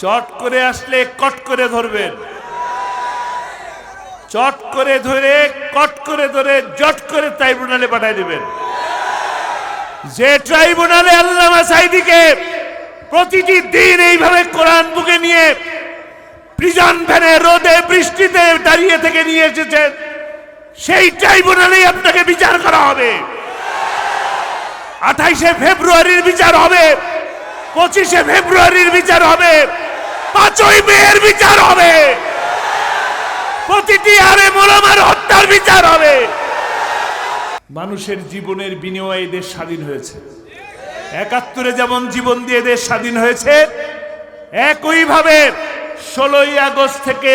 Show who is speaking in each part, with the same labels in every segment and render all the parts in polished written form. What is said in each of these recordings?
Speaker 1: চট করে আসলে কট করে ধরবেন, চট করে ধরে কট করে ধরে জট করে ট্রাইব্যুনালে পাঠিয়ে দিবেন। যে ট্রাইব্যুনালে আল্লামা সাঈদীকে প্রতিটি দিন এইভাবে কোরআন বুকে নিয়ে প্রিজন ভ্যানে রোদে বৃষ্টিতে দাঁড়িয়ে থেকে নিয়ে এসেছেন, সেই ট্রাইব্যুনালেই আপনাকে বিচার করা হবে। 28শে ফেব্রুয়ারির বিচার হবে, 25শে ফেব্রুয়ারির বিচার হবে, 5ই মের বিচার হবে, প্রতিটি আরে মোলামার হত্যার বিচার হবে। মানুষের জীবনের বিনিময়ে দেশ স্বাধীন হয়েছে। 71-এ যেমন জীবন দিয়ে দেশ স্বাধীন হয়েছে, একইভাবে 16ই আগস্ট থেকে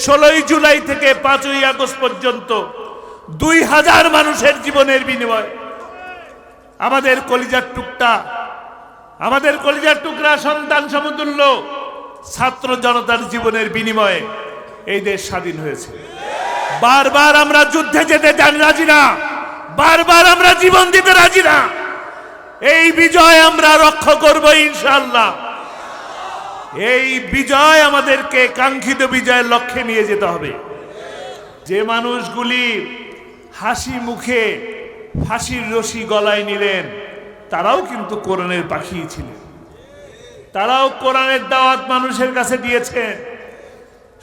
Speaker 1: 16ই জুলাই থেকে 5ই আগস্ট পর্যন্ত 2000 মানুষের জীবনের বিনিময়, আমাদের কলিজার টুকটা, আমাদের কলিজার টুকরা সন্তান সমতুল্য ছাত্র জনতার জীবনের বিনিময়ে এই দেশ স্বাধীন হয়েছে। বারবার আমরা যুদ্ধে যেতে রাজি না, বারবার আমরা জীবন দিতে রাজি না। এই বিজয় আমরা রক্ষা করব ইনশাআল্লাহ। এই বিজয় আমাদেরকে কাঙ্ক্ষিত বিজয়ের লক্ষ্যে নিয়ে যেতে হবে। যে মানুষগুলি হাসি মুখে ফাঁসির রশি গলায় নিলেন, তারাও কিন্তু কোরআনের পাখি ছিলেন, তারাও কোরআনের দাওয়াত মানুষের কাছে দিয়েছেন।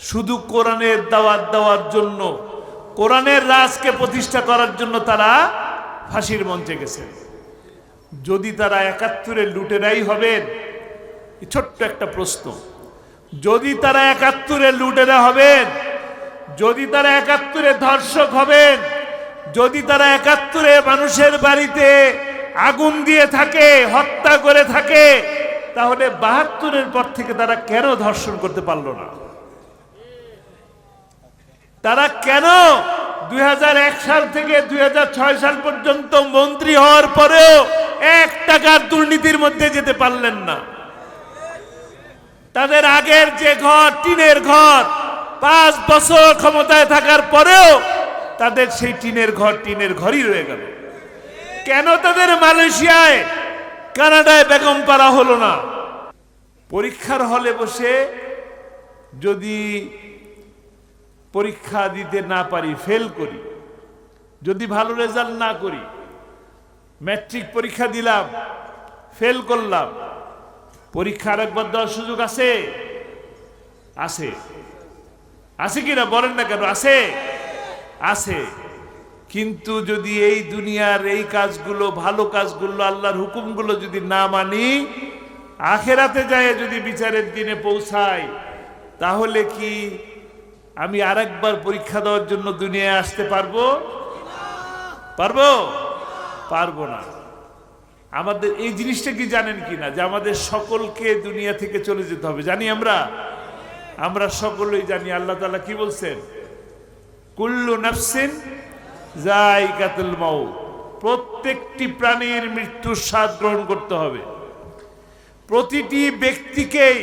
Speaker 1: শুধু কোরআনের দাওয়াত দেওয়ার জন্য, কোরআনের রাজকে প্রতিষ্ঠা করার জন্য তারা ফাঁসির মঞ্চে গেছেন। যদি তারা 71-এর লুটেরাই হবেন, ছোট্ট একটা প্রশ্ন, যদি তারা 71-এর লুটেরা হবেন, যদি তারা 71-এ ধর্ষক হবেন, যদি তারা 71-এ মানুষের বাড়িতে আগুন দিয়ে থাকে, হত্যা করে থাকে, তাহলে 72-এর পর থেকে তারা কেন ধর্ষণ করতে পারল না? তারা কেন 2001 সাল থেকে 2006 সাল পর্যন্ত মন্ত্রী হওয়ার পরেও 1 টাকার দুর্নীতির মধ্যে যেতে পারলেন না? তাদের আগের যে ঘর, টিনের ঘর, 5 বছর ক্ষমতায় থাকার পরেও তাদের সেই টিনের ঘরই রয়ে গেল। কেন তাদের মালয়েশিয়ায়, কানাডায় বেগম পাড়া হলো না? পরীক্ষার হলে বসে যদি পরীক্ষা দিতে না পারি, ফেল করি, যদি ভালো রেজাল্ট না করি, ম্যাট্রিক পরীক্ষা দিলাম, ফেল করলাম, পরীক্ষা আরেকবার দেওয়ার সুযোগ আছে? আছে, আছে কিনা বলেন না কেন? আছে, আছে। কিন্তু যদি এই দুনিয়ার এই কাজগুলো, ভালো কাজগুলো, আল্লাহর হুকুমগুলো যদি না মানি, আখেরাতে যায় যদি বিচারের দিনে পৌঁছাই, তাহলে কি আমি আরেকবার পরীক্ষা দেওয়ার জন্য দুনিয়ায় আসতে পারবো? পারবো? পারবো না। আমাদের এই জিনিসটা কি জানেন কিনা, যে আমাদের সকলকে দুনিয়া থেকে চলে যেতে হবে? জানি আমরা সকলেই জানি। আল্লাহ তাআলা কি বলছেন? কুল্লু নাফসিন যায়িকাতুল মাউত, প্রত্যেকটি প্রাণীর মৃত্যুর স্বাদ গ্রহণ করতে হবে। প্রতিটি ব্যক্তিকেই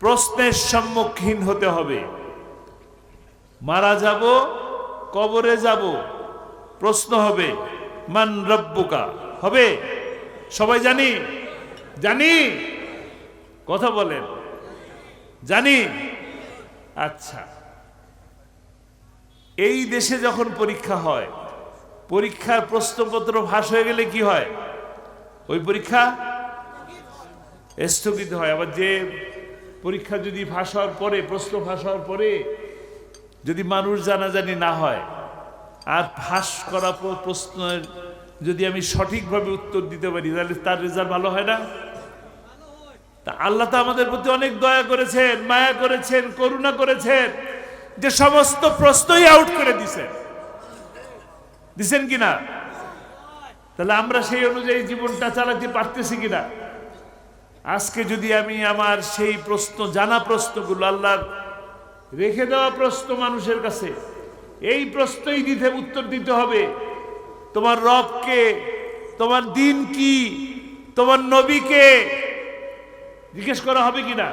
Speaker 1: প্রশ্নের সম্মুখীন হতে হবে। মারা যাব, কবরে যাব, প্রশ্ন হবে মান রব্বুকা, হবে? সবাই জানি, কথা বলেন, জানি। আচ্ছা, এই দেশে যখন পরীক্ষা হয়, পরীক্ষার প্রশ্নপত্র ফাঁস হয়ে গেলে কি হয়? ওই পরীক্ষা স্থগিত হয়। আবার যে পরীক্ষা যদি ফাঁস হওয়ার পরে, প্রশ্ন ফাঁস হওয়ার পরে যদি মানুষ জানাজানি না হয়, আর ফাঁস করা প্রশ্নের যদি আমি সঠিকভাবে উত্তর দিতে পারি, তাহলে তার রেজাল্ট ভালো হয় না? তা আল্লাহ তো আমাদের প্রতি অনেক দয়া করেছেন, মায়া করেছেন, করুণা করেছেন, যে সমস্ত প্রশ্নই আউট করে দিছেন কিনা? তাহলে আমরা সেই অনুযায়ী জীবনটা চালাতে পারতেছি কিনা? আজকে যদি আমি আমার সেই প্রশ্ন, জানা প্রশ্নগুলো, আল্লাহর রেখে দেওয়া প্রশ্ন মানুষের কাছে, এই প্রশ্নই উত্তর দিতে হবে। তোমার রবকে, তোমার দিন কি, তোমার নবীকে জিজ্ঞেস করা হবে কিনা?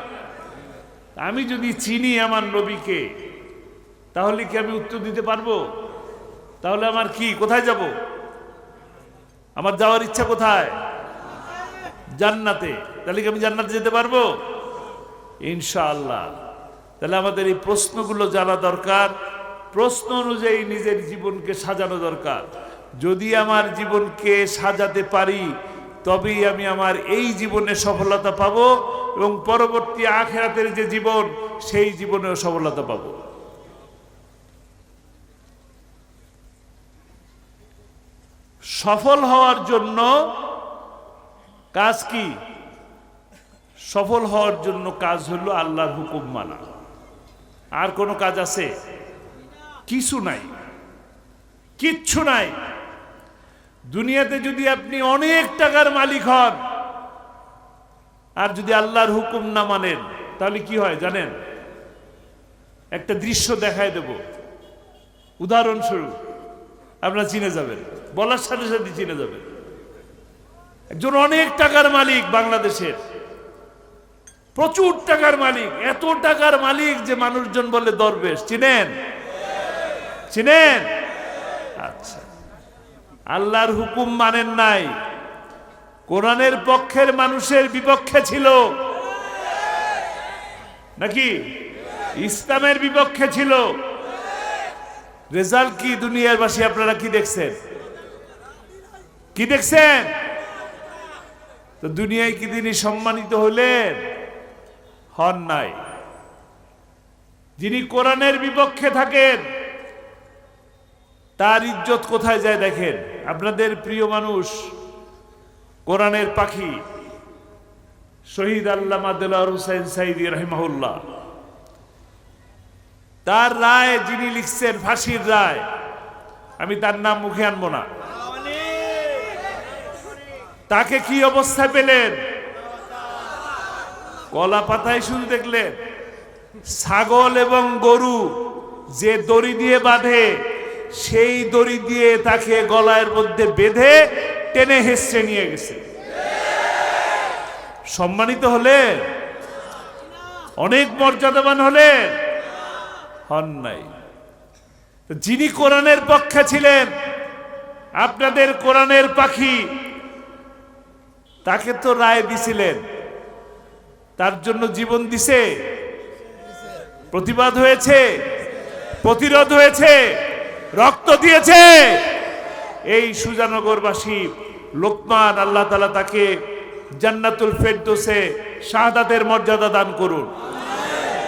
Speaker 1: আমি যদি চিনি আমার নবীকে, তাহলে কি আমি উত্তর দিতে পারবো? তাহলে আমার কি, কোথায় যাব? আমার যাওয়ার ইচ্ছা কোথায়? জান্নাতে। তাহলে কি আমি জান্নাতে যেতে পারবো? ইনশাআল্লাহ। তাহলে আমাদের এই প্রশ্নগুলো জানা দরকার, প্রশ্ন অনুযায়ী নিজের জীবনকে সাজানো দরকার। যদি আমার জীবনকে সাজাতে পারি তবেই আমি আমার এই জীবনে সফলতা পাবো এবং পরবর্তী আখিরাতের যে জীবন সেই জীবনেও সফলতা পাবো। সফল হওয়ার জন্য কাজ কি? সফল হওয়ার জন্য কাজ হলো আল্লাহর হুকুম মানা। আর কোনো কাজ আছে? কিছু নাই, কিচ্ছু নাই। দুনিয়াতে যদি আপনি অনেক টাকার মালিক হন আর যদি আল্লাহর হুকুম না মানেন তাহলে কি হয় জানেন? একটা দৃশ্য দেখায় দেব, উদাহরণস্বরূপ আপনারা চিনে যাবেন, বলার সাথে সাথে চিনে যাবেন। একজন অনেক টাকার মালিক, বাংলাদেশের প্রচুর টাকার মালিক, এত টাকার মালিক যে মানুষজন বলে দরবেশ। চিনেন? চিনেন? আচ্ছা, আল্লাহর হুকুম মানেন নাই, কোরআনের পক্ষের মানুষের বিপক্ষে ছিল নাকি ইসলামের বিপক্ষে ছিল? রেজাল্ট কি দুনিয়ার বাসী আপনারা কি দেখছেন? কি দেখছেন? তো দুনিয়ায় কি তিনি সম্মানিত হলেন? হন নাই। যিনি কোরআনের বিপক্ষে থাকেন তার ইজ্জত কোথায় যায় দেখেন। আপনাদের প্রিয় মানুষ, কোরআনের পাখি শহীদ আল্লামা দেলোয়ার হোসেন সাঈদী রাহিমাহুল্লাহ, তার রায় যিনি লিখছেন, ফাঁসির রায়, আমি তার নাম মুখে আনবো না, তাকে কি অবস্থায় পেলেন? কলা পাতায় শুধু দেখলেন ছাগল এবং গরু যে দড়ি দিয়ে বাঁধে সেই দড়ি দিয়ে তাকে গলার মধ্যে বেঁধে টেনে হেসে নিয়ে গেছে। সম্মানিত হলেন, অনেক মর্যাদাবান হলেন? হন নাই। যিনি কোরআনের পক্ষে ছিলেন, আপনাদের কোরআনের পাখি, তাকে তো রায় দিছিলেন, তার জন্য জীবন দিছে, প্রতিবাদ হয়েছে, প্রতিরোধ হয়েছে, রক্ত দিয়েছে। এই সুজানগরবাসী লোকমান, আল্লাহ তাআলা তাকে জান্নাতুল ফেরদৌসে শাহাদাতের মর্যাদা দান করুন।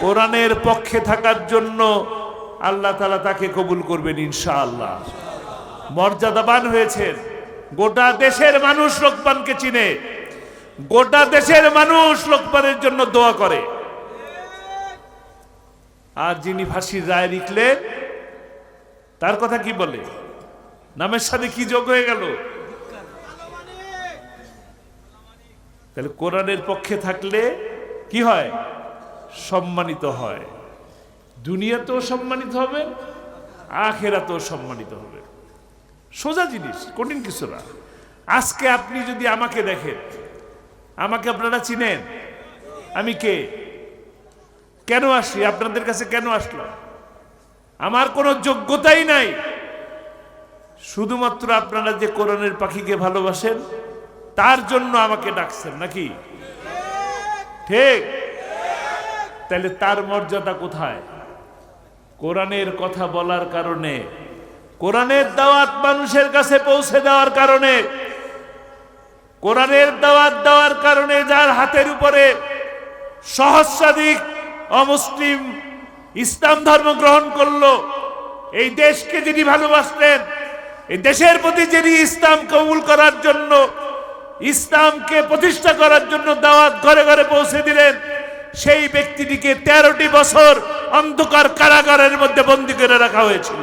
Speaker 1: কোরআনের পক্ষে থাকার জন্য আল্লাহ তাআলা তাকে কবুল করবেন ইনশাআল্লাহ। মর্যাদাবান হয়েছেন। গোটা দেশের মানুষ লোকমানকে চিনে, গোটা দেশের মানুষ লোকমানের জন্য দোয়া করে। আর যিনি ফাঁসির রায় লিখলেন তার কথা কি বলে? নামের সাথে কি যোগ হয়ে গেল? তাহলে কোরআনের পক্ষে থাকলে কি হয়? সম্মানিত হয়। দুনিয়াতেও সম্মানিত হবে, আখিরাতেও সম্মানিত হবে। সোজা জিনিস, কঠিন কিছু না। আজকে আপনি যদি আমাকে দেখেন, আমাকে আপনারা চিনেন, আমি কে, কেন আসি আপনাদের কাছে, কেন আসলাম? আমার কোনো যোগ্যতাই নাই, শুধুমাত্র আপনারা যে কোরআনের পাখিকে ভালোবাসেন তার জন্য আমাকে ডাকছেন নাকি? ঠিক? তাহলে তার মর্যাদা কোথায়? কোরআনের কথা বলার কারণে, কোরআনের দাওয়াত মানুষের কাছে পৌঁছে দেওয়ার কারণে, কোরআনের দাওয়াত দেওয়ার কারণে যার হাতের উপরে সহস্রাধিক অমুসলিম ইসলাম ধর্ম গ্রহণ করলো, এই দেশকে যিনি ভালোবাসলেন, এই দেশের প্রতি যিনি ইসলাম কবুল করার জন্য, ইসলামকে প্রতিষ্ঠা করার জন্য দাওয়াত ঘরে ঘরে পৌঁছে দিলেন, সেই ব্যক্তিটিকে 13টি বছর অন্ধকার কারাগারের মধ্যে বন্দী করে রাখা হয়েছিল।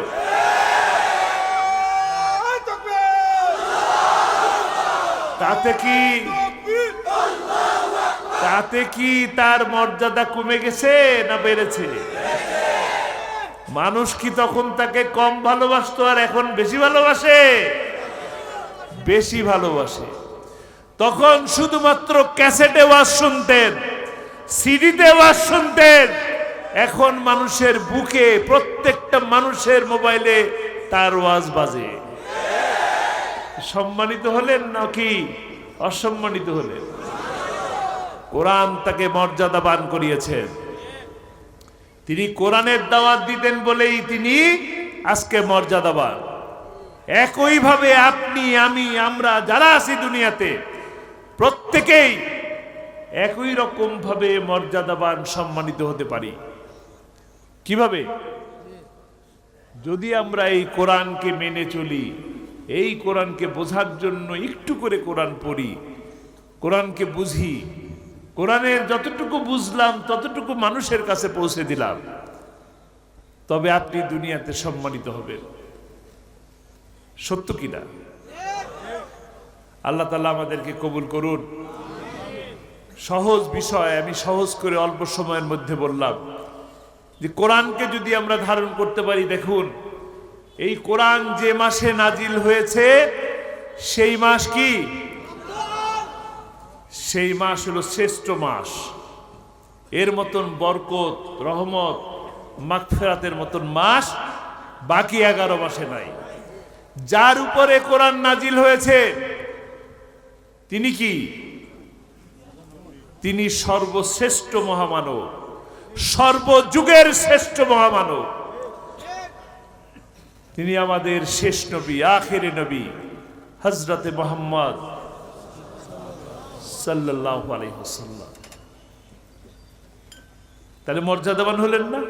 Speaker 1: তাতে কি তার মর্যাদা কমে গেছে না বেড়েছে? মানুষ কি তখন তাকে কম ভালোবাসতো আর এখন বেশি ভালোবাসে? বেশি ভালোবাসে। তখন শুধুমাত্র ক্যাসেটে ওয়াজ শুনতেন, সিডিতে ওয়াজ শুনতেন, এখন মানুষের বুকে, প্রত্যেকটা মানুষের মোবাইলে তার ওয়াজ বাজে। সম্মানিত হলেন নাকি অসম্মানিত হলেন? কোরআন তাকে মর্যাদাবান করিয়েছেন। তিনি কোরআনের দাওয়াত দিতেন বলেই তিনি আজকে মর্যাদাবান। একইভাবে আপনি, আমি, আমরা যারা আছি দুনিয়াতে প্রত্যেকেই একই রকম ভাবে মর্যাদাবান, সম্মানিত হতে পারি। কিভাবে? যদি আমরা এই কোরআনকে মেনে চলি, এই কোরআনকে বোঝার জন্য একটু করে কোরআন পড়ি, কোরআনকে বুঝি, কোরআনের যতটুকু বুঝলাম ততটুকু মানুষের কাছে পৌঁছে দিলাম, তবে আপনি দুনিয়াতে সম্মানিত হবেন। সত্য কিনা? আল্লাহ তাআলা আমাদেরকে কবুল করুন। সহজ বিষয়, আমি সহজ করে অল্প সময়ের মধ্যে বললাম যে কোরআনকে যদি আমরা ধারণ করতে পারি, দেখুন এই কোরআন যে মাসে নাজিল হয়েছে সেই মাস কি? সেই মাস হলো শ্রেষ্ঠ মাস। এর মতন বরকত, রহমত, মাগফিরাতের মতন মাস বাকি 11 মাসে নাই। যার উপরে কোরআন নাজিল হয়েছে তিনি কি? তিনি সর্বশ্রেষ্ঠ মহামানব, সর্বযুগের শ্রেষ্ঠ মহামানব। তিনি আমাদের শেষ নবী, আখিরে নবী হযরতে মুহাম্মদ সাল্লাল্লাহু আলাইহি ওয়াসাল্লাম। তাহলে মর্যাদাবান হলেন না?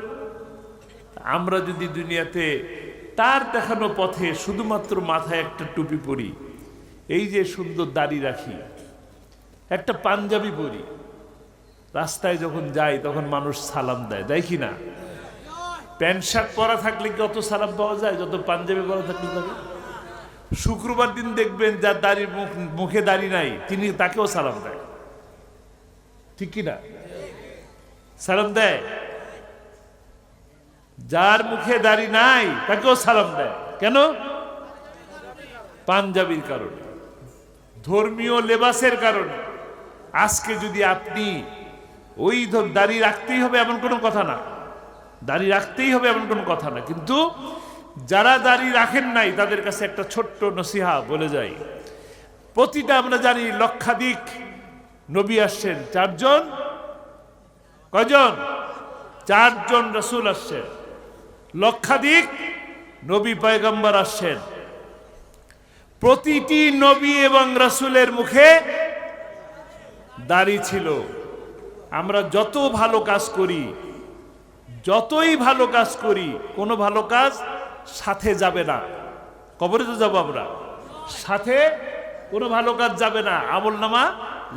Speaker 1: আমরা যদি দুনিয়াতে তার দেখানো পথে শুধুমাত্র মাথায় একটা টুপি পরি, এই যে সুন্দর দাড়ি রাখি, একটা পাঞ্জাবি পরি, রাস্তায় যখন যাই তখন মানুষ সালাম দেয়, দেয় কি না? প্যান্ট শার্ট পরা থাকলে কি অত সালাম পাওয়া যায় যত পাঞ্জাবি পরা থাকলে পাবে? শুক্রবার দিন দেখবেন যার দাড়ির মুখে দাড়ি নাই তিনি তাকেও সালাম দেয়, ঠিক কি না? সালাম দেয়। যার মুখে দাড়ি নাই তাকেও সালাম দেয়। কেন? পাঞ্জাবির কারণে, ধর্মীয় লেবাসের কারণে। আজকে যদি আপনি ওই দাড়ি রাখতেই হবে এমন কোনো কথা না, দাড়ি রাখতেই হবে এমন কোনো কথা না, কিন্তু যারা দাড়ি রাখেন নাই তাদের কাছে একটা ছোট্ট নসিহা বলে যাই। প্রতিটা আমরা জানি লক্ষাধিক নবী আসছেন, 4 জন, কয়জন? 4 জন রাসূল আসছেন, লক্ষাধিক নবী পয়গম্বর আসছেন। প্রতিটি নবী এবং রাসূলের মুখে দাড়ি ছিল। আমরা যত ভালো কাজ করি, যতই ভালো কাজ করি, কোনো ভালো কাজ সাথে যাবে না। কবরে তো যাবো আমরা, সাথে কোনো ভালো কাজ যাবে না। আমলনামা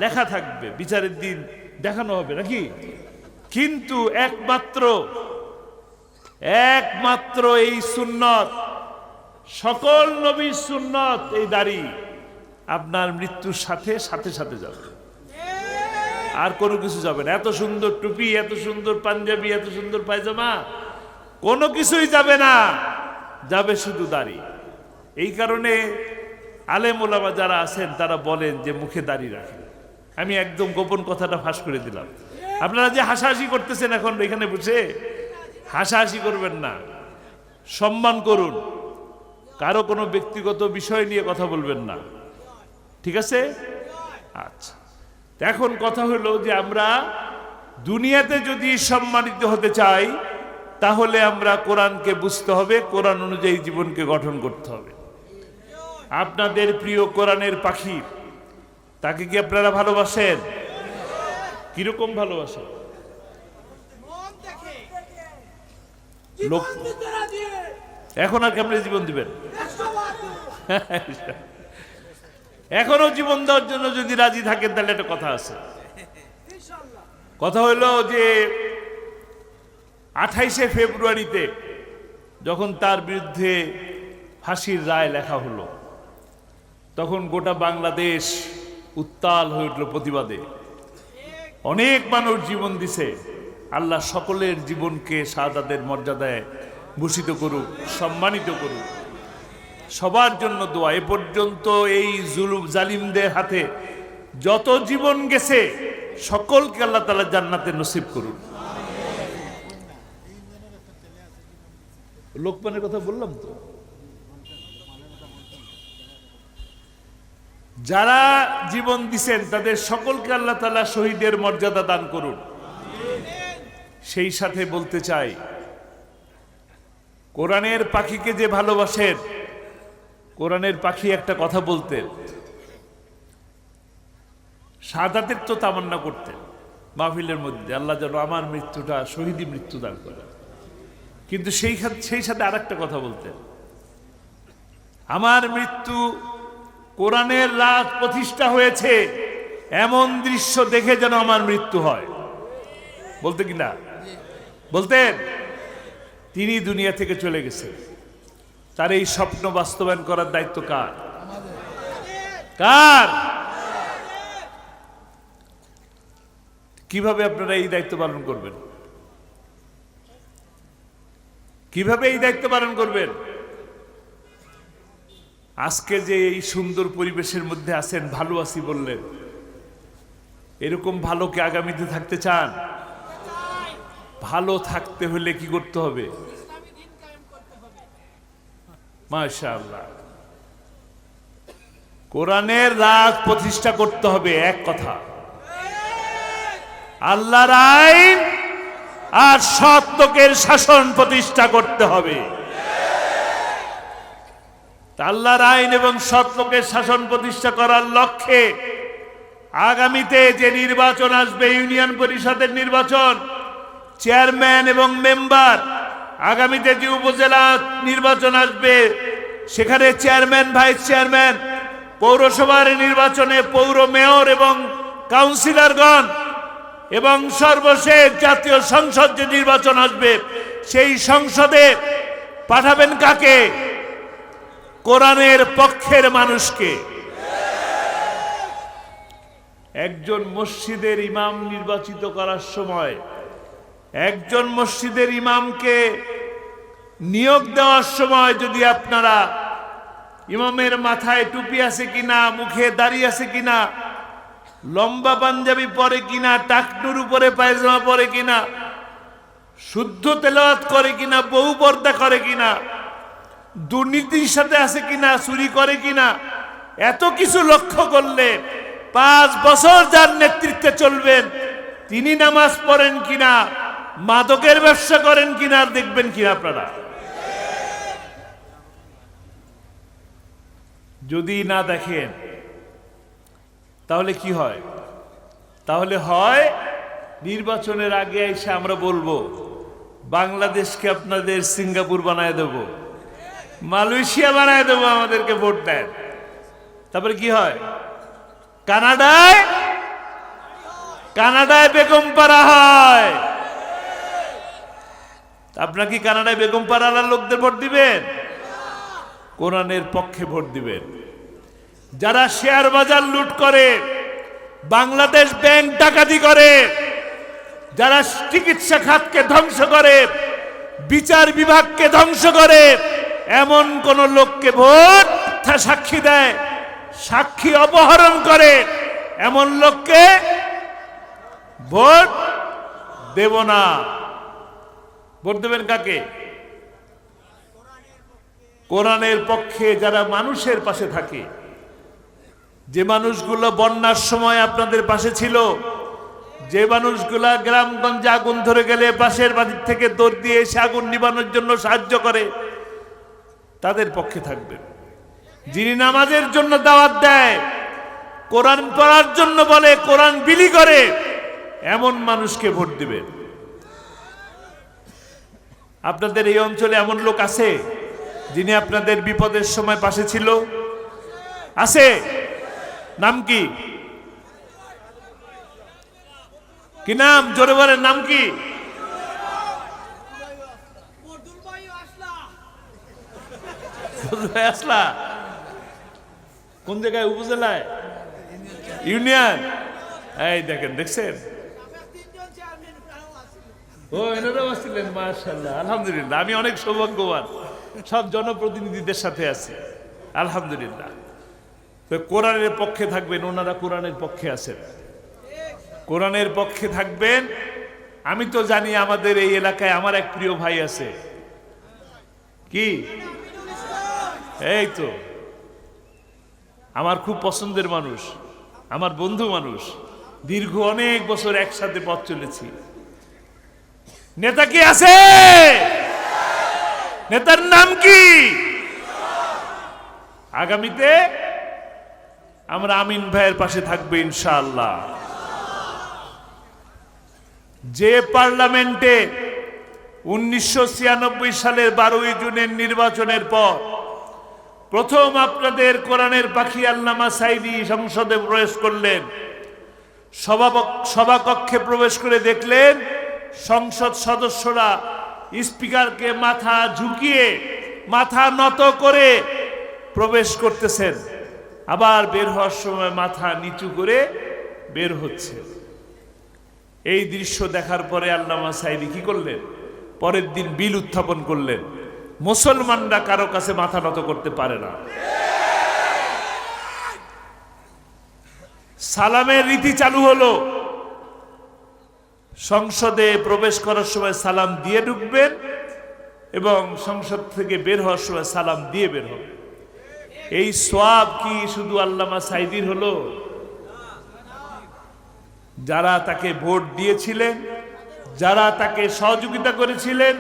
Speaker 1: লেখা থাকবে, বিচারের দিন দেখানো হবে নাকি? কিন্তু একমাত্র এই সুন্নত, সকল নবীর সুন্নত, এই দাড়ি আপনার মৃত্যুর সাথে সাথে সাথে যাবে, আর কোনো কিছু যাবে না। এত সুন্দর টুপি, এত সুন্দর পাঞ্জাবি, এত সুন্দর পায়জামা, কোনো কিছুই যাবে না, যাবে শুধু দাড়ি। এই কারণে আলেম ওলামা যারা আছেন তারা বলেন যে মুখে দাড়ি রাখেন। আমি একদম গোপন কথাটা ফাঁস করে দিলাম। আপনারা যে হাসাহাসি করতেছেন এখন এখানে বসে, হাসাহাসি করবেন না, সম্মান করুন, কারো কোনো ব্যক্তিগত বিষয় নিয়ে কথা বলবেন না, ঠিক আছে? আচ্ছা, এখন কথা হলো যে আমরা দুনিয়াতে যদি সম্মানিত হতে চাই তাহলে আমরা কোরআনকে বুঝতে হবে, কোরআন অনুযায়ী জীবনকে গঠন করতে হবে। আপনাদের প্রিয় কোরআনের পাখি, তাকে কি আপনারা ভালোবাসেন? কিরকম ভালোবাসেন? লোক এখন আর কেমন জীবন দিবেন? এখনো জীবন দেওয়ার জন্য যদি রাজি থাকেন তাহলে একটা কথা আছে। কথা হলো যে 28শে ফেব্রুয়ারিতে যখন তার বিরুদ্ধে ফাঁসির রায় লেখা হলো, তখন গোটা বাংলাদেশ উত্তাল হয়ে উঠল প্রতিবাদে। অনেক মানুষ জীবন দিছে। আল্লাহ সকলের জীবনকে শাহাদাতের মর্যাদায় ভূষিত করুক, সম্মানিত করুক। সবার জন্য দোয়া। এ পর্যন্ত এই জালিমদের হাতে যত জীবন গেছে সকলকে আল্লাহ তাআলা জান্নাতে নসিব করুন। লোকমানের কথা বললাম তো, যারা জীবন দিছেন তাদের সকলকে আল্লাহ তাআলা শহীদের মর্যাদা দান করুন। সেই সাথে বলতে চাই, কোরআনের পাখিকে যে ভালোবাসেন, কোরআনের পাখি একটা কথা বলতেন, শাহাদাতের তো তামান্না করতেন মাহফিলের মধ্যে, আল্লাহ যেন আমার মৃত্যুটা শহীদি মৃত্যু দান করে। কিন্তু সেই সাথে আরেকটা কথা বলতেন, আমার মৃত্যু কোরআনের রাজ প্রতিষ্ঠা হয়েছে এমন দৃশ্য দেখে যেন আমার মৃত্যু হয়। বলতে কিনা বলতেন। তিনি দুনিয়া থেকে চলে গেছেন, তার এই স্বপ্ন বাস্তবায়ন করার দায়িত্ব কার? কার? কিভাবে আপনারা এই দায়িত্ব পালন করবেন? কিভাবে এই দায়িত্ব পালন করবেন? আজকে যে এই সুন্দর পরিবেশের মধ্যে আছেন, ভালো আছি বললেন, এরকম ভালো কি আগামীতে থাকতে চান? ভালো থাকতে হলে কি করতে হবে? মাশাআল্লাহ, কোরআনের রাজ প্রতিষ্ঠা করতে হবে। এক কথা, আল্লাহর আইন আর সৎ লোকের শাসন প্রতিষ্ঠা করতে হবে। আল্লাহর আইন এবং সৎ লোকের শাসন প্রতিষ্ঠা করার লক্ষ্যে আগামীতে যে নির্বাচন আসবে, ইউনিয়ন পরিষদের নির্বাচন, চেয়ারম্যান এবং মেম্বার, আগামীতে যে উপজেলা নির্বাচন আসবে সেখানে চেয়ারম্যান, ভাইস চেয়ারম্যান, পৌরসভার নির্বাচনে পৌর মেয়র এবং কাউন্সিলরগণ, এবং সর্বশেষ জাতীয় সংসদ যে নির্বাচন আসবে সেই সংসদে পাঠাবেন কাকে? কোরআনের পক্ষের মানুষকে। একজন মসজিদের ইমাম নির্বাচিত করার সময়, একজন মসজিদের ইমামকে নিয়োগ দেওয়ার সময় যদি আপনারা ইমামের মাথায় টুপি আছে কিনা, মুখে দাড়ি আছে কিনা, লম্বা পাঞ্জাবি পরে কিনা, টাকনুর উপরে পায়জামা পরে কিনা, শুদ্ধ তেলাওয়াত করে কিনা, বহু পর্দা করে কিনা, দুর্নীতির সাথে আছে কিনা, চুরি করে কিনা, এত কিছু লক্ষ্য করলে 5 বছর যার নেতৃত্বে চলবেন তিনি নামাজ পড়েন কিনা, মাদকের ব্যবসা করেন কিনা দেখবেন কিনা আপনারা? যদি না দেখেন তাহলে কি হয়? তাহলে হয় নির্বাচনের আগে এসে আমরা বলবো বাংলাদেশকে আপনাদের সিঙ্গাপুর বানায় দেব, মালয়েশিয়া বানায় দেবো, আমাদেরকে ভোট দেন। তারপরে কি হয়? কানাডায় বেগম পাড়া হয়। আপনারা কি কানাডায় বেগম পাড়ার লোকদের ভোট দিবেন? কোরআনের পক্ষে ভোট দিবেন। যারা শেয়ার বাজার লুট করে, বাংলাদেশ ব্যাংক ডাকাতি করে, যারা চিকিৎসা খাতকে ধ্বংস করে, বিচার বিভাগকে ধ্বংস করে, এমন কোন লোককে ভোট সাক্ষী দেয়, সাক্ষী অপহরণ করে, এমন লোককে ভোট দেব না। ভোট দেবেন কাকে? কোরআনের পক্ষে যারা মানুষের পাশে থাকে, যে মানুষগুলো বন্যার সময় আপনাদের পাশে ছিল, যে মানুষগুলা গ্রামগঞ্জে আগুন ধরে গেলে পাশের বাড়ির থেকে দৌড় দিয়ে এসে আগুন নিবানোর জন্য সাহায্য করে, তাদের পক্ষে থাকবেন। যিনি নামাজের জন্য দাওয়াত দেয়, কোরআন পড়ার জন্য বলে, কোরআন বিলি করে, এমন মানুষকে ভোট দিবেন। আপনাদের এই অঞ্চলে এমন লোক আছে যিনি আপনাদের বিপদের সময় পাশে ছিল? আছে? নাম কি? কি নাম? জোরে বলেন, নাম কি? আসলা কোন জায়গায়? উপজেলায়? ইউনিয়ন? এই দেখেন, দেখছেন? ও এনারাও আসছিলেন, মাশাআল্লাহ, আলহামদুলিল্লাহ। আমি অনেক সৌভাগ্যবান, সব জনপ্রতিনিধিদের সাথে আছি, আলহামদুলিল্লাহ। তো কোরআনের পক্ষে থাকবেন, ওনারা কোরআনের পক্ষে আছেন, কোরআনের পক্ষে থাকবেন। আমি তো জানি আমাদের এই এলাকায় আমার এক প্রিয় ভাই আছে, কি? এই তো আমার খুব পছন্দের মানুষ, আমার বন্ধু মানুষ, দীর্ঘ অনেক বছর একসাথে পথ চলেছি। নেতা কি আছে? নেতার নাম কি? আগামীতে আমরা আমিন ভাইয়ের পাশে থাকবো ইনশাআল্লাহ। যে পার্লামেন্টে 1996 সালের 12ই জুনের নির্বাচনের পর প্রথম আপনাদের কোরআনের পাখি আল্লামা সাঈদী সংসদে প্রবেশ করলেন, সভাকক্ষে প্রবেশ করে দেখলেন সংসদ সদস্যরা স্পিকারকে মাথা ঝুঁকিয়ে, মাথা নত করে প্রবেশ করতেছেন, আবার বের হওয়ার সময় মাথা নিচু করে বের হচ্ছে। এই দৃশ্য দেখার পরে আল্লামা সাঈদী কি করলেন? পরের দিন বিল উত্থাপন করলেন, মুসলমানরা কারো কাছে মাথা নত করতে পারে না। সালামের রীতি চালু হলো, সংসদে প্রবেশ করার সময় সালাম দিয়ে ঢুকবেন এবং সংসদ থেকে বের হওয়ার সময় সালাম দিয়ে বের হবে। এই সওয়াব কি শুধু আল্লামা সাঈদীর হলো? যারা তাকে ভোট দিয়েছিলেন, যারা তাকে সহযোগিতা করেছিলেন,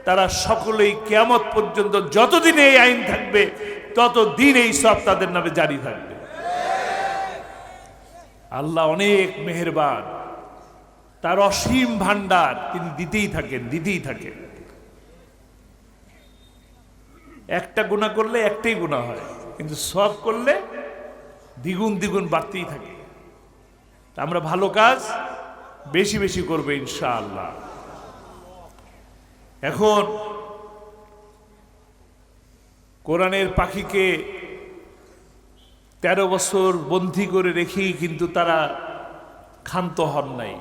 Speaker 1: তারা সকলেই কিয়ামত পর্যন্ত যতদিন এই আইন থাকবে ততদিন এই সওয়াব তাদের নামে জারি থাকবে। আল্লাহ অনেক মেহেরবান, তার অসীম ভান্ডার, তিনি দিতেই থাকেন, দিতেই থাকেন। একটা গুনাহ করলে একটাই গুনাহ হয়, কিন্তু সওয়াব করলে দ্বিগুণ দ্বিগুণ বাড়তেই থাকে। আমরা ভালো কাজ বেশি বেশি করবো ইনশাআল্লাহ। এখন কোরআনের পাখিকে 13 বছর বন্দী করে রেখেই কিন্তু তারা ক্ষান্ত হন নাই।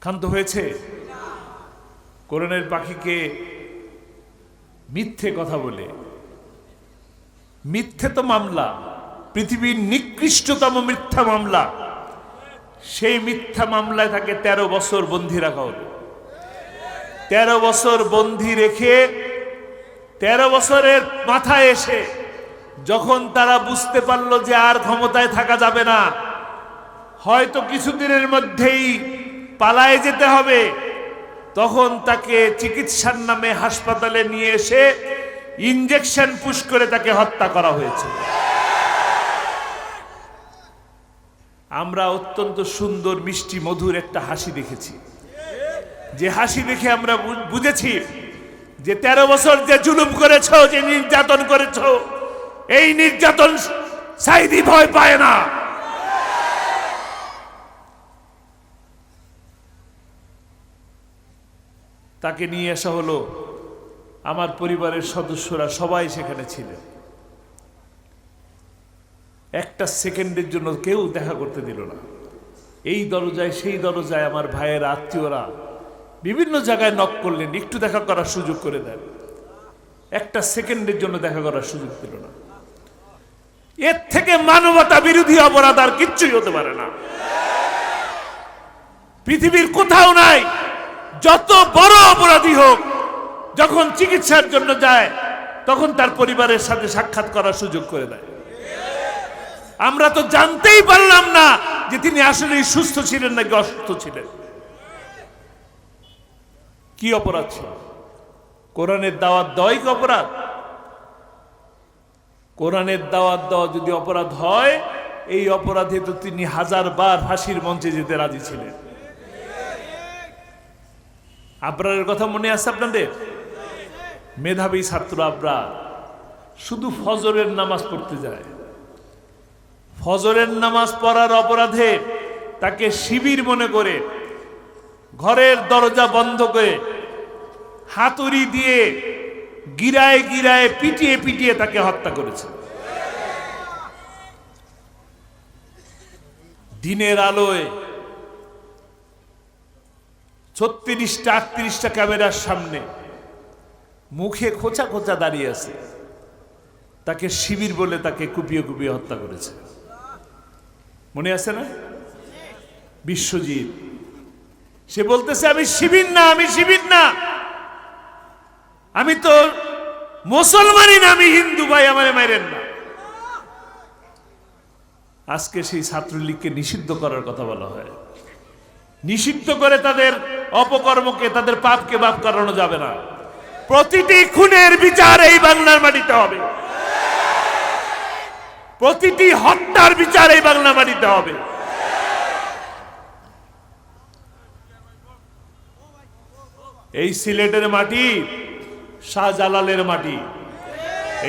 Speaker 1: ক্ষান্ত হয়েছে? কোরআনের পাখিকে মিথ্যে কথা বলে, মিথ্যে তো মামলা, পৃথিবীর নিকৃষ্টতম মিথ্যা মামলা, সেই মিথ্যা মামলায় তাকে 13 বছর বন্দী রাখা হলো। 13 বছর বন্দী রেখে 13 বছরের মাথায় এসে যখন তারা বুঝতে পারলো যে আর ক্ষমতায় থাকা যাবে না, হয়তো কিছুদিনের মধ্যেই পালায়ে যেতে হবে, তখন তাকে চিকিৎসার নামে হাসপাতালে নিয়ে এসে ইনজেকশন পুশ করে তাকে হত্যা করা হয়েছে। আমরা অত্যন্ত সুন্দর মিষ্টি মধুর একটা হাসি দেখেছি, যে হাসি দেখে আমরা বুঝেছি যে 13 বছর যে জুলুম করেছো, যে নির্যাতন করেছো, এই নির্যাতন সাঈদী ভয় পায় না। তাকে নিয়ে আসা হলো, আমার পরিবারের সদস্যরা সবাই সেখানে ছিলেন। একটা সেকেন্ডের জন্য কেউ দেখা করতে দিল না। এই দরজায় সেই দরজায় আমার ভাইয়ের আত্মীয়রা বিভিন্ন জায়গায় নক করলেন, একটু দেখা করার সুযোগ করে দেন। একটা সেকেন্ডের জন্য দেখা করার সুযোগ দিল না। এর থেকে মানবতা বিরোধী অপরাধ আর কিচ্ছুই হতে পারে না, পৃথিবীর কোথাও নাই। যত বড় অপরাধী হোক, যখন চিকিৎসার জন্য যায় তখন তার পরিবারের সাথে সাক্ষাৎ করার সুযোগ করে দেয়। আমরা তো জানতেই পারলাম না যে তিনি আসলে সুস্থ ছিলেন নাকি অসুস্থ ছিলেন। কি অপরাধ ছিল? কোরআনের দাওয়াত দেওয়াই কি অপরাধ? কোরআনের দাওয়াত দেওয়া যদি অপরাধ হয়, এই অপরাধে তো তিনি 1000 বার ফাঁসির মঞ্চে যেতে রাজি ছিলেন। আবরারের কথা মনে আছে আপনাদের? মেধাবী ছাত্র আবরার শুধু ফজরের নামাজ পড়তে যায়, ফজরের নামাজ পড়ার অপরাধে তাকে শিবির মনে করে ঘরের দরজা বন্ধ করে হাতুড়ি দিয়ে গিরায় গিরায় পিটিয়ে পিটিয়ে তাকে হত্যা করেছে। দিনের আলোয় 36টা 38টা ক্যামেরার সামনে মুখে খোঁচা খোঁচা দাঁড়িয়ে আছে, তাকে শিবির বলে তাকে কুপিয়ে কুপিয়ে হত্যা করেছে। মনে আছে না? বিশ্বজিৎ, সে বলতেছে আমি শিবির না, আমি শিবির না, আমি তো মুসলমানই না, আমি হিন্দু, ভাই আমারে মাইরেন না। আজকে সেই ছাত্রলীগকে নিষিদ্ধ করার কথা বলা হয়। নিষিদ্ধ করে তাদের অপকর্মকে, তাদের পাপকে মাফ করানো যাবে না। প্রতিটি খুনের বিচার এই বাংলার মাটিতে হবে, প্রতিটি হত্যার বিচার এই বাংলার মাটিতে হবে। এই সিলেটের মাটি শাহজালালের মাটি,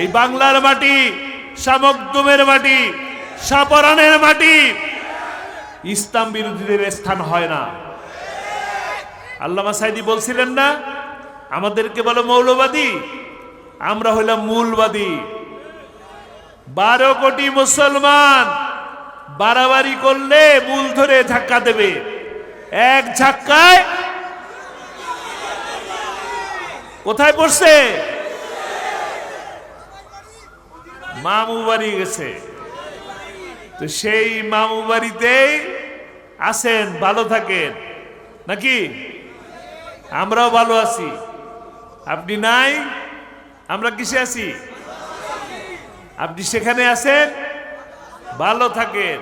Speaker 1: এই বাংলার মাটি শামকদুমের মাটি, শাহপরানের মাটি। ইসলাম বিরোধীদের স্থান হয় না। আল্লামা সাইদি বলছিলেন না, আমাদেরকে বলো মৌলবাদী, আমরা হইলাম মূলবাদী। 12 কোটি মুসলমান বাড়াবাড়ি করলে মূল ধরে ধাক্কা দেবে, এক ধাক্কায় কোথায় পড়ছে? মামু বাড়ি গেছে। তো সেই মামু বাড়িতেই আছেন, ভালো থাকেন নাকি? আমরাও ভালো আছি, আপনি নাই, আমরা কিসে আছি? আপনি সেখানে আছেন, ভালো থাকেন।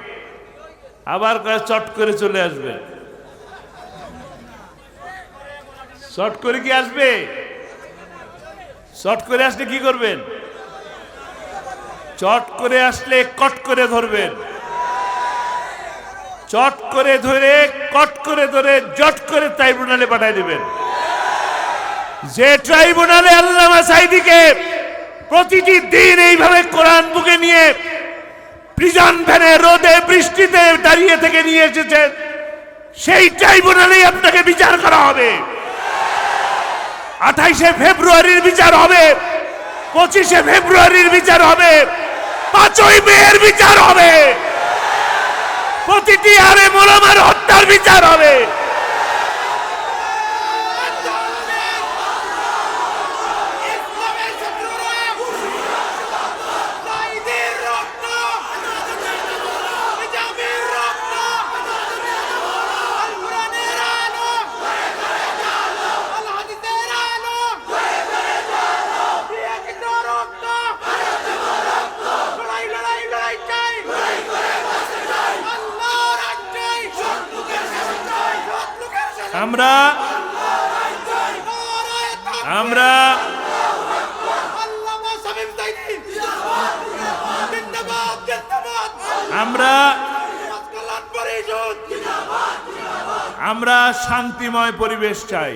Speaker 1: আবার চট করে চলে আসবে। চট করে কি আসবে? চট করে আসলে কি করবেন? চট করে আসলে কট করে ধরবেন, চট করে ধরে কট করে ধরে জট করে ট্রাইব্যুনালে পাঠিয়ে দেবেন। যে ট্রাইব্যুনালে আল্লামা সাইদিকে প্রতিটি দিন এইভাবে কোরআন বুকে নিয়ে প্রিজন ভ্যানে রোদে বৃষ্টিতে দাঁড়িয়ে থেকে নিয়ে এসেছেন, সেই ট্রাইব্যুনালেই আপনাকে বিচার করা হবে। 28শে ফেব্রুয়ারির বিচার হবে, 25শে ফেব্রুয়ারির বিচার হবে, 5ই মের বিচার হবে, প্রতিটি আলেম ওলামার হত্যার বিচার হবে। আমরা শান্তিময় পরিবেশ চাই,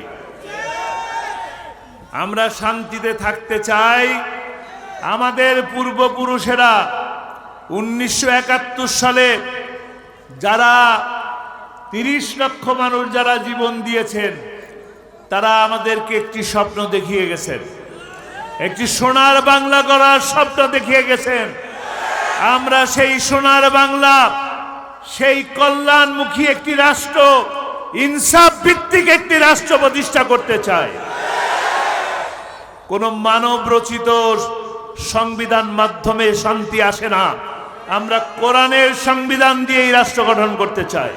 Speaker 1: আমরা শান্তিতে থাকতে চাই। আমাদের পূর্বপুরুষেরা 1971 সালে যারা 30 লক্ষ মানুষ যারা জীবন দিয়েছেন, তারা আমাদেরকে একটি স্বপ্ন দেখিয়ে গেছেন, একটি সোনার বাংলা গড়ার স্বপ্ন দেখিয়ে গেছেন। আমরা সেই সোনার বাংলা, সেই কল্যাণমুখী একটি রাষ্ট্র, ইনসাফ ভিত্তিক একটি রাষ্ট্র প্রতিষ্ঠা করতে চাই। কোন মানব রচিত সংবিধান মাধ্যমে শান্তি আসে না, আমরা কোরআনের সংবিধান দিয়ে এই রাষ্ট্র গঠন করতে চাই।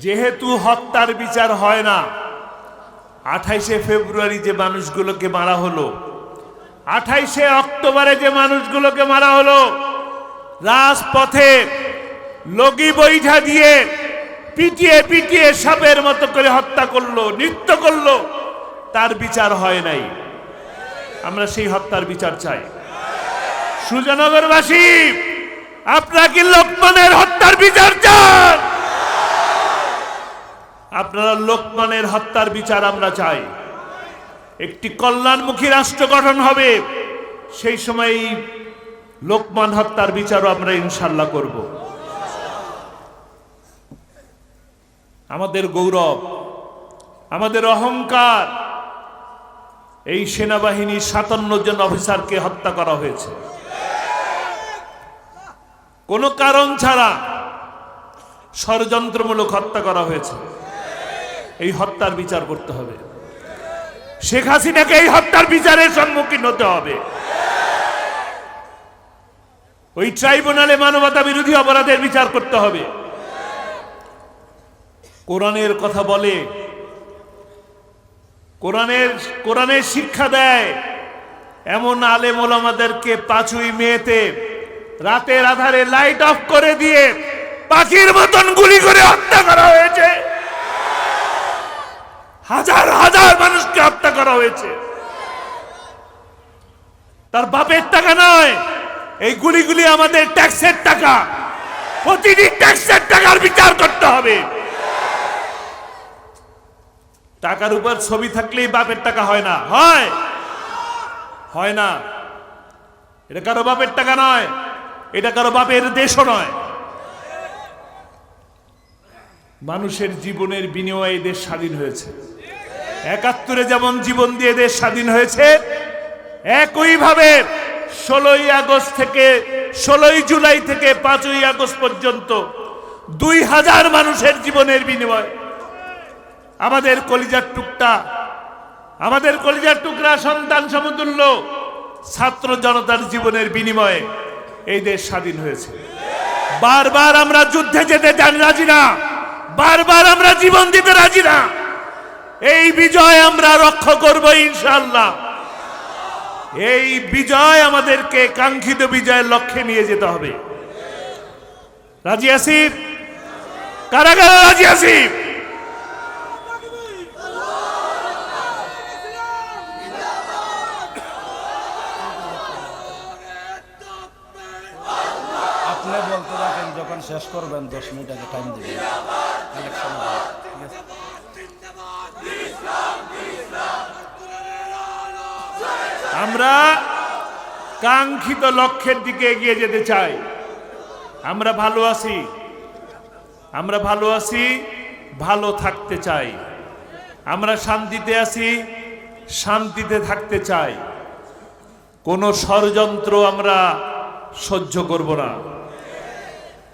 Speaker 1: যেহেতু হত্যার বিচার হয় না, 28শে ফেব্রুয়ারি যে মানুষগুলোকে মারা হলো, 28শে অক্টোবরে যে মানুষগুলোকে মারা হলো, রাজপথে লগি বৈঠা দিয়ে পিটিয়ে পিটিয়ে সাপের মতো করে হত্যা করলো, নৃত্য করলো, তার বিচার হয় নাই। আমরা সেই হত্যার বিচার চাই। সুজানগরবাসী, আপনারা কি লোকমানের হত্যার বিচার চান? আপনারা লোকমানের হত্যার বিচার আমরা চাই। একটি কল্যাণমুখী রাষ্ট্র গঠন হবে, সেই সময় লোকমান হত্যার বিচারও আমরা ইনশাল্লাহ করব। আমাদের গৌরব, আমাদের অহংকার, এই সেনাবাহিনীর 57 জন অফিসারকে হত্যা করা হয়েছে কোনো কারণ ছাড়া, ষড়যন্ত্রমূলক হত্যা করা হয়েছে। এই হত্যার বিচার করতে হবে। শেখ হাসিনাকে এই হত্যার বিচারের সম্মুখীন হতে হবে। ওই ট্রাইব্যুনালে মানবতা বিরোধী অপরাধের বিচার করতে হবে। কোরআনের কথা বলে, কোরআনের শিক্ষা দেয় এমন আলেম ওলামাদেরকে 5ই মেতে রাতের আধারে লাইট অফ করে দিয়ে পাখির মতন গুলি করে হত্যা করা হয়েছে। হাজার হাজার মানুষকে হত্যা করা হয়েছে। তার বাপের টাকা নয়, এই গুলিগুলি আমাদের ট্যাক্সের টাকা। প্রতিটি ট্যাক্সের টাকার বিচার করতে হবে। টাকার উপর ছবি থাকলেই বাপের টাকা হয় না, হয় না। এটা কারো বাপের টাকা নয়, এটা কারো বাপের দেশও নয়। মানুষের জীবনের বিনিময়ে দেশ স্বাধীন হয়েছে। ৭১ যেমন জীবন দিয়ে দেশ স্বাধীন হয়েছে, একইভাবে 16ই আগস্ট থেকে 16ই জুলাই থেকে 5ই আগস্ট পর্যন্ত 2000 মানুষের জীবনের বিনিময়ে আমাদের কলিজার টুকরা সন্তান সমতুল্য ছাত্র জনতার জীবনের বিনিময়ে এই দেশ স্বাধীন হয়েছে। বারবার আমরা যুদ্ধে যেতে রাজি না, বারবার আমরা জীবন দিতে রাজি না। এই বিজয় আমরা রক্ষা করব ইনশাআল্লাহ। এই বিজয় আমাদেরকে কাঙ্ক্ষিত বিজয়ের লক্ষ্যে নিয়ে যেতে হবে। রাজি আছি? কারা কারা রাজি আছি?
Speaker 2: আপনি বলতে থাকেন, যখন শেষ করবেন 10 মিনিট আগে টাইম দিবেন।
Speaker 1: আমরা কাঙ্ক্ষিত লক্ষ্যের দিকে এগিয়ে যেতে চাই। আমরা ভালো আছি, ভালো থাকতে চাই। আমরা শান্তিতে আছি, শান্তিতে থাকতে চাই। কোনো ষড়যন্ত্র আমরা সহ্য করব না।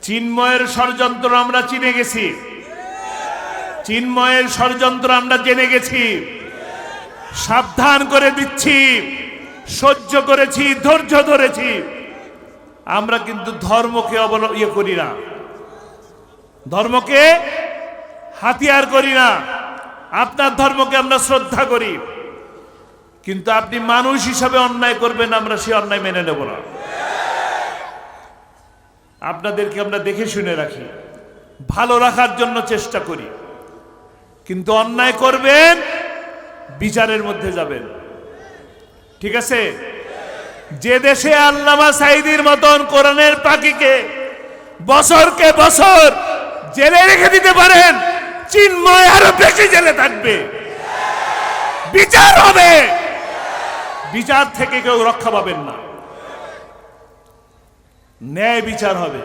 Speaker 1: চিন্ময়ের ষড়যন্ত্র আমরা চিনে গেছি, চিন্ময়ের ষড়যন্ত্র আমরা জেনে গেছি। সাবধান করে দিচ্ছি, সহ্য করেছি, ধৈর্য ধরেছি। আমরা কিন্তু ধর্মকে করি না, ধর্মকে হাতিয়ার করি না। আপনার ধর্মকে আমরা শ্রদ্ধা করি, কিন্তু আপনি মানুষ হিসাবে অন্যায় করবেন, আমরা সেই অন্যায় মেনে নেব না। আপনাদেরকে আমরা দেখে শুনে রাখি, ভালো রাখার জন্য চেষ্টা করি, কিন্তু অন্যায় করবেন বিচারের মধ্যে যাবেন। ঠিক আছে? যে দেশে আল্লামা সাঈদীর মতন কোরআনের পাখিকে বছরকে বছর জেলে রেখে দিতে পারেন, চিন্ময় আরো বেশি জেলে থাকবে। বিচার হবে, বিচার থেকে কেউ রক্ষা পাবেন না। ন্যায় বিচার হবে,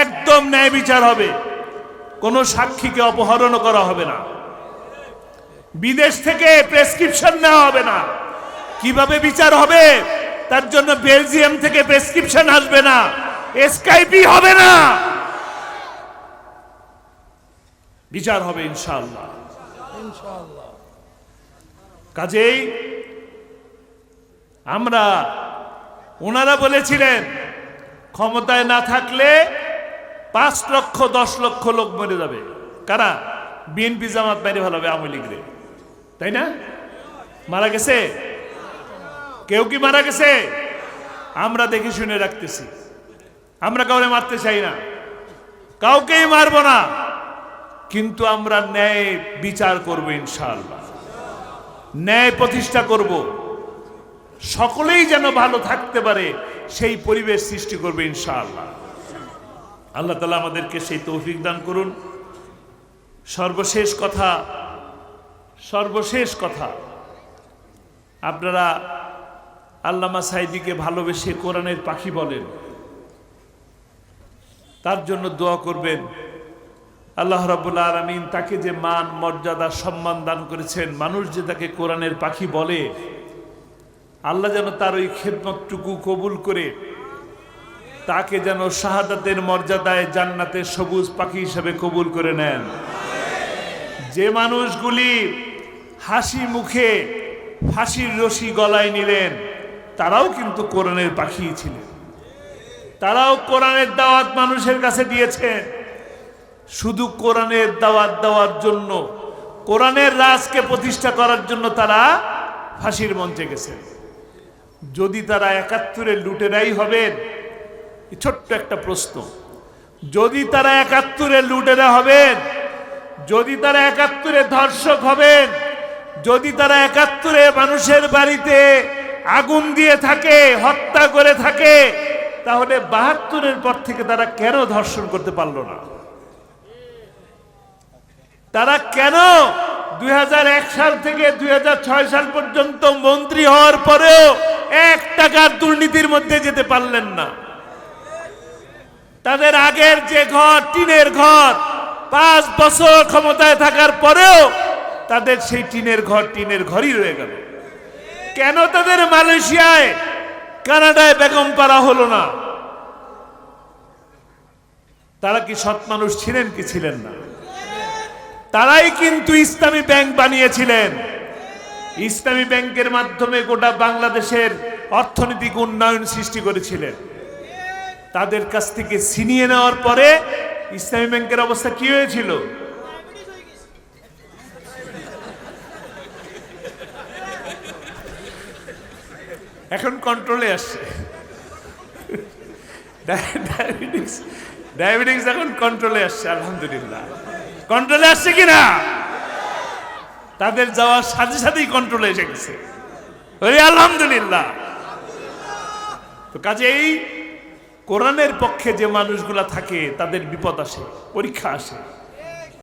Speaker 1: একদম ন্যায় বিচার হবে। কোনো সাক্ষীকে অপহরণ করা হবে না, বিদেশ থেকে প্রেসক্রিপশন নেওয়া হবে না। কিভাবে বিচার হবে? তার জন্য বেলজিয়াম থেকে প্রেসক্রিপশন আসবে না, স্কাইপি হবে না, বিচার হবে ইনশাআল্লাহ। কাজেই ওনারা বলেছিলেন ক্ষমতায় না থাকলে 5 লক্ষ 10 লক্ষ লোক মরে যাবে। কারা? বিএনপি জামাত মেরে ভালো হবে, আওয়ামী লীগরে, তাই না? মারা গেছে কেউ? কি মারা গেছে? আমরা দেখে শুনে রাখতেছি। আমরা কাউকে মারতে চাই না, কাউকেই মারব না, কিন্তু আমরা ন্যায় বিচার করব ইনশাআল্লাহ। ন্যায় প্রতিষ্ঠা করব, সকলেই যেন ভালো থাকতে পারে সেই পরিবেশ সৃষ্টি করবে ইনশাআল্লাহ। আল্লাহ তাআলা আমাদেরকে সেই তৌফিক দান করুন। সর্বশেষ কথা, আপনারা আল্লামা সাঈদীকে ভালোবেসে কোরআনের পাখি বলেন, তার জন্য দোয়া করবেন। আল্লাহ রাব্বুল আলামিন তাকে যে মান মর্যাদা সম্মান দান করেছেন, মানুষ যে তাকে কোরআনের পাখি বলে, আল্লাহ যেন তার ওই খেদমতটুকু কবুল করে তাকে যেন শাহাদাতের মর্যাদায় জান্নাতের সবুজ পাখি হিসেবে কবুল করে নেন। যে মানুষগুলি হাসি মুখে ফাঁসির রশি গলায় নিলেন, তারাও কিন্তু কোরআনের পাখি ছিলেন। তারাও কোরআনের দাওয়াত মানুষের কাছে দিয়েছেন। শুধু কোরআনের দাওয়াত দেওয়ার জন্য, কোরআনের রাজকে প্রতিষ্ঠা করার জন্য তারা ফাঁসির মঞ্চে গেছেন। যদি তারা ৭১-এ লুটেরাই হবেন, ছোট্ট একটা প্রশ্ন, যদি তারা ৭১-এ লুটেরা হবেন, যদি তারা ৭১-এ ধর্ষক হবেন, যদি তারা ৭১-এ মানুষের বাড়িতে আগুন দিয়ে থাকে, হত্যা করে থাকে, তাহলে ৭২-এর পর থেকে তারা কেন ধর্ষণ করতে পারলো না? তারা কেন ২০০১ সাল থেকে ২০০৬ সাল পর্যন্ত মন্ত্রী হওয়ার পরেও ১ টাকার দুর্নীতির মধ্যে যেতে পারলেন না? তাদের আগের যে ঘর, টিনের ঘর, ৫ বছর ক্ষমতায় থাকার পরেও তাদের সেই টিনের ঘরই রয়ে গেল। কেন তাদের মালয়েশিয়ায়, কানাডায় বেগম পাড়া হলো না? তারা কি সৎ মানুষ ছিলেন কি ছিলেন না? তারাই কিন্তু ইসলামী ব্যাংক বানিয়েছিলেন। ইসলামী ব্যাংকের মাধ্যমে গোটা বাংলাদেশের অর্থনৈতিক উন্নয়ন সৃষ্টি করেছিলেন। তাদের কাছ থেকে ছিনিয়ে নেওয়ার পরে ইসলামী ব্যাংকের অবস্থা কি হয়েছিল? এখন কন্ট্রোলে আসছে। ডায়াবেটিক্স এখন কন্ট্রোলে আসছে, আলহামদুলিল্লাহ। কন্ট্রোলে আসছে কিনা? তাদের যাওয়ার সাথে সাথেই কন্ট্রোলে এসে গেছে, আলহামদুলিল্লাহ। তো কাজেই কোরআনের পক্ষে যে মানুষগুলা থাকে তাদের বিপদ আসে, পরীক্ষা আসে।